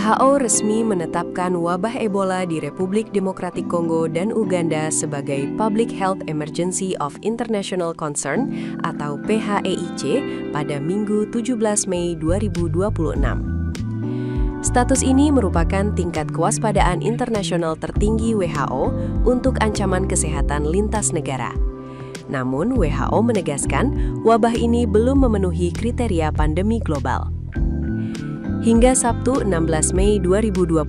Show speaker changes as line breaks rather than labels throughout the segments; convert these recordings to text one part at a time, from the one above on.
WHO resmi menetapkan wabah Ebola di Republik Demokratik Kongo dan Uganda sebagai Public Health Emergency of International Concern atau PHEIC pada Minggu 17 Mei 2026. Status ini merupakan tingkat kewaspadaan internasional tertinggi WHO untuk ancaman kesehatan lintas negara. Namun, WHO menegaskan wabah ini belum memenuhi kriteria pandemi global. Hingga Sabtu 16 Mei 2026,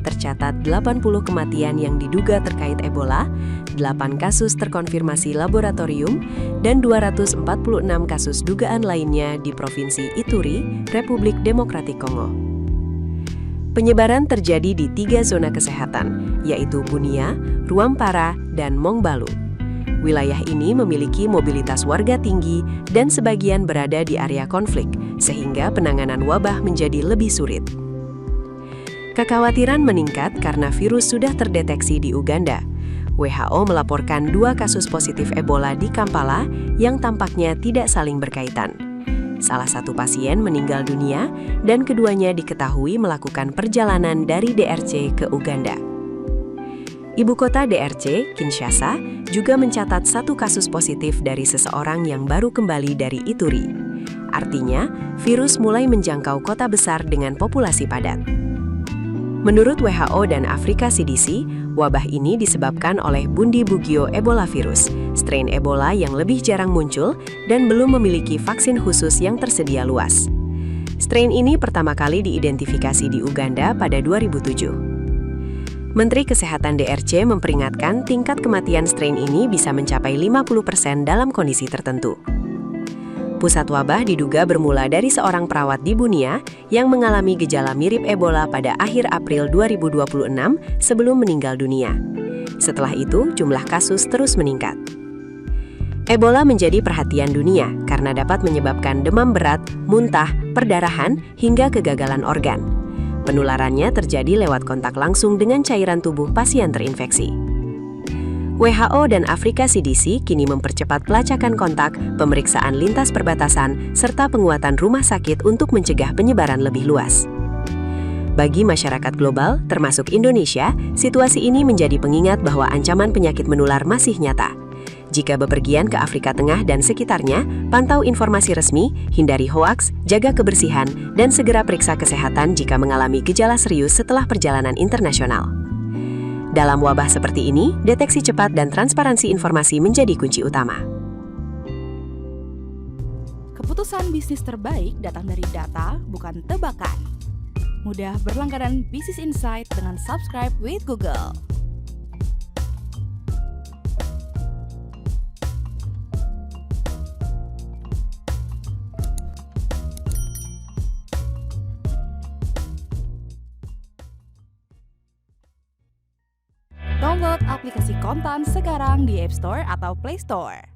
tercatat 80 kematian yang diduga terkait Ebola, 8 kasus terkonfirmasi laboratorium, dan 246 kasus dugaan lainnya di Provinsi Ituri, Republik Demokratik Kongo. Penyebaran terjadi di 3 zona kesehatan, yaitu Bunia, Ruampara, dan Mongbalu. Wilayah ini memiliki mobilitas warga tinggi dan sebagian berada di area konflik, sehingga penanganan wabah menjadi lebih sulit. Kekhawatiran meningkat karena virus sudah terdeteksi di Uganda. WHO melaporkan 2 kasus positif Ebola di Kampala yang tampaknya tidak saling berkaitan. Salah satu pasien meninggal dunia dan keduanya diketahui melakukan perjalanan dari DRC ke Uganda. Ibu kota DRC, Kinshasa, juga mencatat 1 kasus positif dari seseorang yang baru kembali dari Ituri. Artinya, virus mulai menjangkau kota besar dengan populasi padat. Menurut WHO dan Afrika CDC, wabah ini disebabkan oleh Bundibugyo Ebola virus, strain Ebola yang lebih jarang muncul dan belum memiliki vaksin khusus yang tersedia luas. Strain ini pertama kali diidentifikasi di Uganda pada 2007. Menteri Kesehatan DRC memperingatkan tingkat kematian strain ini bisa mencapai 50% dalam kondisi tertentu. Pusat wabah diduga bermula dari seorang perawat di Bunia yang mengalami gejala mirip Ebola pada akhir April 2026 sebelum meninggal dunia. Setelah itu, jumlah kasus terus meningkat. Ebola menjadi perhatian dunia karena dapat menyebabkan demam berat, muntah, perdarahan, hingga kegagalan organ. Penularannya terjadi lewat kontak langsung dengan cairan tubuh pasien terinfeksi. WHO dan Afrika CDC kini mempercepat pelacakan kontak, pemeriksaan lintas perbatasan, serta penguatan rumah sakit untuk mencegah penyebaran lebih luas. Bagi masyarakat global, termasuk Indonesia, situasi ini menjadi pengingat bahwa ancaman penyakit menular masih nyata. Jika bepergian ke Afrika Tengah dan sekitarnya, pantau informasi resmi, hindari hoaks, jaga kebersihan, dan segera periksa kesehatan jika mengalami gejala serius setelah perjalanan internasional. Dalam wabah seperti ini, deteksi cepat dan transparansi informasi menjadi kunci utama.
Keputusan bisnis terbaik datang dari data, bukan tebakan. Mudah berlangganan Business Insight dengan subscribe with Google. Download aplikasi Kontan sekarang di App Store atau Play Store.